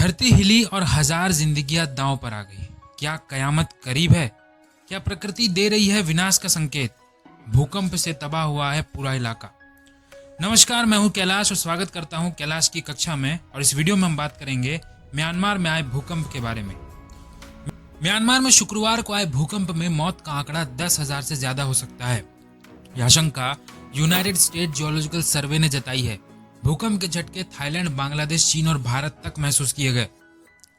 धरती हिली और हजार जिंदगियां दांव पर आ गई। क्या कयामत करीब है? क्या प्रकृति दे रही है विनाश का संकेत? भूकंप से तबाह हुआ है पूरा इलाका। नमस्कार, मैं हूं कैलाश और स्वागत करता हूं कैलाश की कक्षा में। और इस वीडियो में हम बात करेंगे म्यांमार में आए भूकंप के बारे में। म्यांमार में शुक्रवार को आए भूकंप में मौत का आंकड़ा 10,000 से ज्यादा हो सकता है। यह आशंका यूनाइटेड स्टेट जियोलॉजिकल सर्वे ने जताई है। भूकंप के झटके थाईलैंड, बांग्लादेश, चीन और भारत तक महसूस किए गए।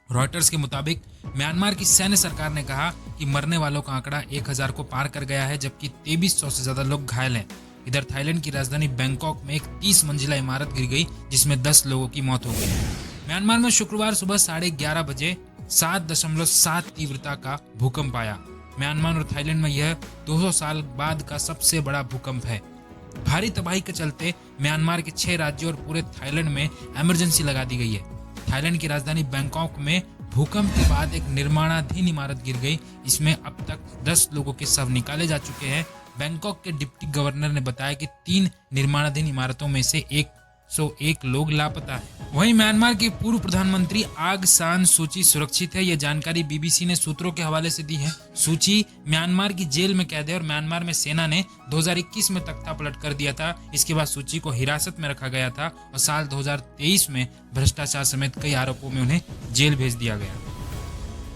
रॉयटर्स के मुताबिक म्यांमार की सैन्य सरकार ने कहा कि मरने वालों का आंकड़ा 1,000 को पार कर गया है, जबकि 2300 से ज्यादा लोग घायल हैं। इधर थाईलैंड की राजधानी बैंकॉक में एक 30 मंजिला इमारत गिर गई, जिसमें 10 लोगों की मौत हो गई। म्यांमार में शुक्रवार सुबह 11:30 बजे 7.7 तीव्रता का भूकंप आया। म्यांमार और थाईलैंड में यह 200 साल बाद का सबसे बड़ा भूकंप है। भारी तबाही के चलते म्यांमार के 6 राज्यों और पूरे थाईलैंड में इमरजेंसी लगा दी गई है। थाईलैंड की राजधानी बैंकॉक में भूकंप के बाद एक निर्माणाधीन इमारत गिर गई। इसमें अब तक 10 लोगों के शव निकाले जा चुके हैं। बैंकॉक के डिप्टी गवर्नर ने बताया कि 3 निर्माणाधीन इमारतों में से 101 लोग लापता हैं। वहीं म्यांमार के पूर्व प्रधानमंत्री आंग सान सूची सुरक्षित है। यह जानकारी बीबीसी ने सूत्रों के हवाले से दी है। सूची म्यांमार की जेल में कैद है और म्यांमार में सेना ने 2021 में तख्ता पलट कर दिया था। इसके बाद सूची को हिरासत में रखा गया था और साल 2023 में भ्रष्टाचार समेत कई आरोपों में उन्हें जेल भेज दिया गया।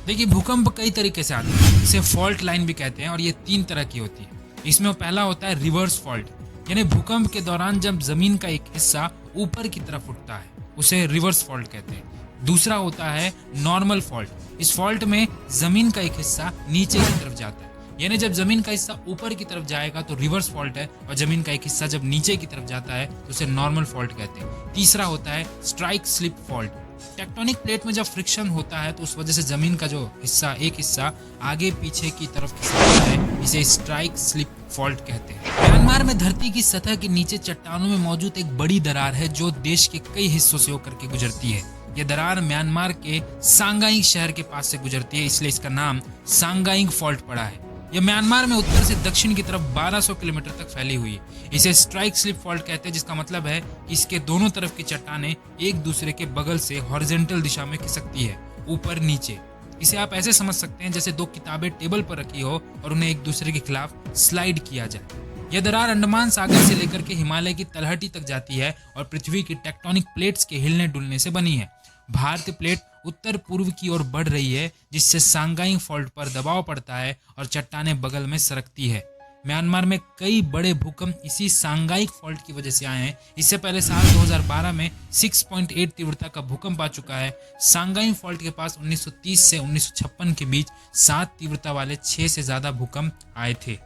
देखिए, भूकंप कई तरीके से आते हैं। इसे फॉल्ट लाइन भी कहते हैं और ये 3 तरह की होती है। इसमें पहला होता है रिवर्स फॉल्ट, यानी भूकंप के दौरान जब जमीन का एक हिस्सा ऊपर की तरफ उठता है उसे रिवर्स फॉल्ट कहते हैं। दूसरा होता है नॉर्मल फॉल्ट। इस फॉल्ट में जमीन का एक हिस्सा नीचे की तरफ जाता है, यानी जब जमीन का हिस्सा ऊपर की तरफ जाएगा तो रिवर्स फॉल्ट है, और जमीन का एक हिस्सा जब नीचे की तरफ जाता है तो उसे नॉर्मल फॉल्ट कहते हैं। तीसरा होता है strike slip fault. Tectonic plate में जब फ्रिक्शन होता है तो उस वजह से जमीन का जो हिस्सा एक हिस्सा आगे पीछे की तरफ खिसकता है, इसे स्ट्राइक स्लिप फॉल्ट कहते हैं। म्यांमार में धरती की सतह के नीचे चट्टानों में मौजूद एक बड़ी दरार है जो देश के कई हिस्सों से होकर के गुजरती है। यह दरार म्यांमार के सांगाइंग शहर के पास से गुजरती है, इसलिए इसका नाम सांगाइंग फॉल्ट पड़ा है। यह म्यांमार में उत्तर से दक्षिण की तरफ 1200 किलोमीटर तक फैली हुई है। इसे स्ट्राइक स्लिप फॉल्ट कहते हैं, जिसका मतलब है कि इसके दोनों तरफ की चट्टानें एक दूसरे के बगल से हॉरिजॉन्टल दिशा में खिसकती है, ऊपर नीचे। इसे आप ऐसे समझ सकते हैं जैसे 2 किताबें टेबल पर रखी हो और उन्हें एक दूसरे के खिलाफ स्लाइड किया जाए। यह दरार अंडमान सागर से लेकर के हिमालय की तलहटी तक जाती है और पृथ्वी की टेक्टोनिक प्लेट्स के हिलने डुलने से बनी है। भारतीय प्लेट उत्तर पूर्व की ओर बढ़ रही है, जिससे सांगाइंग फॉल्ट पर दबाव पड़ता है और चट्टानें बगल में सरकती है। म्यांमार में कई बड़े भूकंप इसी सांगाइंग फॉल्ट की वजह से आए हैं। इससे पहले साल 2012 में 6.8 तीव्रता का भूकंप आ चुका है। सांगाइंग फॉल्ट के पास 1930 से 1956 के बीच 7 तीव्रता वाले 6 से ज्यादा भूकंप आए थे।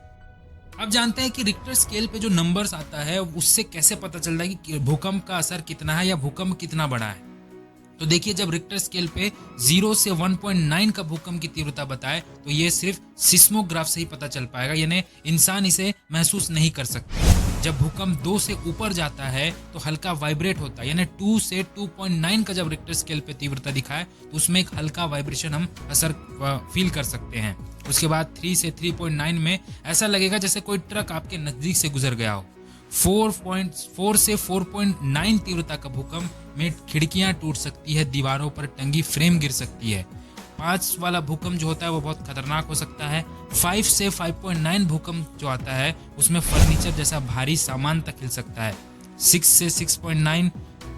अब जानते हैं कि रिक्टर स्केल पे जो नंबर्स आता है उससे कैसे पता चलता है कि भूकंप का असर कितना है या भूकंप कितना बड़ा है। तो देखिए, जब रिक्टर स्केल पे 0 से 1.9 का भूकंप की तीव्रता बताए तो ये सिर्फ सिस्मोग्राफ से ही पता चल पाएगा, यानी इंसान इसे महसूस नहीं कर सकते। जब भूकंप 2 से ऊपर जाता है तो हल्का वाइब्रेट होता है, यानी 2 से 2.9 का जब रिक्टर स्केल पे तीव्रता दिखाए तो उसमें एक हल्का वाइब्रेशन हम असर फील कर सकते हैं। उसके बाद 3 से 3.9 में ऐसा लगेगा जैसे कोई ट्रक आपके नजदीक से गुजर गया हो। 4 से 4.9 तीव्रता का भूकंप में खिड़कियां टूट सकती है, दीवारों पर टंगी फ्रेम गिर सकती है। 5 वाला भूकंप जो होता है वो बहुत खतरनाक हो सकता है। 5 से 5.9 भूकंप जो आता है उसमें फर्नीचर जैसा भारी सामान तक हिल सकता है। 6 से 6.9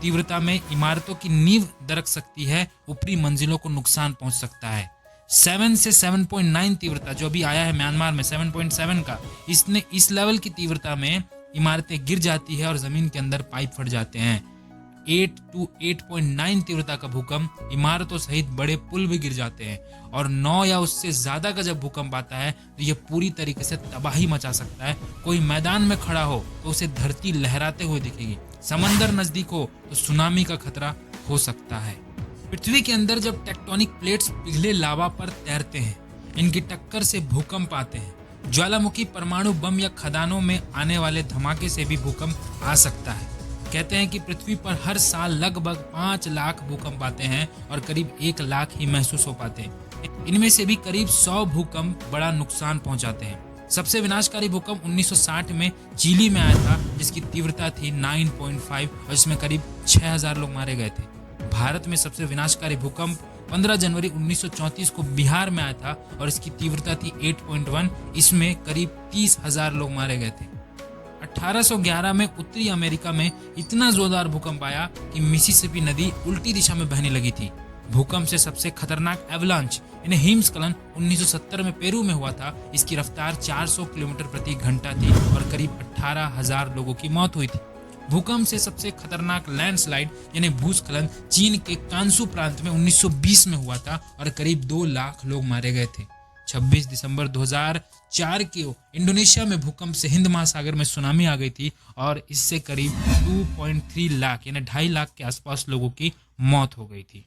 तीव्रता में इमारतों की नींव दरक सकती है, ऊपरी मंजिलों को नुकसान पहुंच सकता है। 7 से 7.9 तीव्रता जो अभी आया है म्यांमार में 7.7 का, इसने इस लेवल की तीव्रता में इमारतें गिर जाती है और जमीन के अंदर पाइप फट जाते हैं। 8 to 8.9 तीव्रता का भूकंप इमारतों सहित बड़े पुल भी गिर जाते हैं। और 9 या उससे ज्यादा का जब भूकंप आता है तो यह पूरी तरीके से तबाही मचा सकता है। कोई मैदान में खड़ा हो तो उसे धरती लहराते हुए दिखेगी, समंदर नजदीक हो तो सुनामी का खतरा हो सकता है। पृथ्वी के अंदर जब टेक्टोनिक प्लेट्स पिघले लावा पर तैरते हैं, इनकी टक्कर से भूकंप आते हैं। ज्वालामुखी, परमाणु बम या खदानों में आने वाले धमाके से भी भूकंप आ सकता है। कहते हैं कि पृथ्वी पर हर साल लगभग 5 लाख भूकंप आते हैं और करीब 1 लाख ही महसूस हो पाते हैं। इनमें से भी करीब 100 भूकंप बड़ा नुकसान पहुंचाते हैं। सबसे विनाशकारी भूकंप 1960 में चिली में आया था, जिसकी तीव्रता थी 9.5 और इसमें करीब 6000 लोग मारे गए थे। भारत में सबसे विनाशकारी भूकंप 15 जनवरी 1934 को बिहार में आया था और इसकी तीव्रता थी 8.1। इसमें करीब 30,000 लोग मारे गए थे। 1811 में उत्तरी अमेरिका में इतना जोरदार भूकंप आया कि मिसिसिपी नदी उल्टी दिशा में बहने लगी थी। भूकंप से सबसे खतरनाक एवलांच यानी हिमस्खलन 1970 में पेरू में हुआ था। इसकी रफ्तार 400 किलोमीटर प्रति घंटा थी और करीब 18,000 लोगों की मौत हुई थी। भूकंप से सबसे खतरनाक लैंडस्लाइड यानी भूस्खलन चीन के कांसू प्रांत में 1920 में हुआ था और करीब 2 लाख लोग मारे गए थे। 26 दिसंबर 2004 को इंडोनेशिया में भूकंप से हिंद महासागर में सुनामी आ गई थी और इससे करीब 2.3 लाख यानी 2.5 लाख के आसपास लोगों की मौत हो गई थी।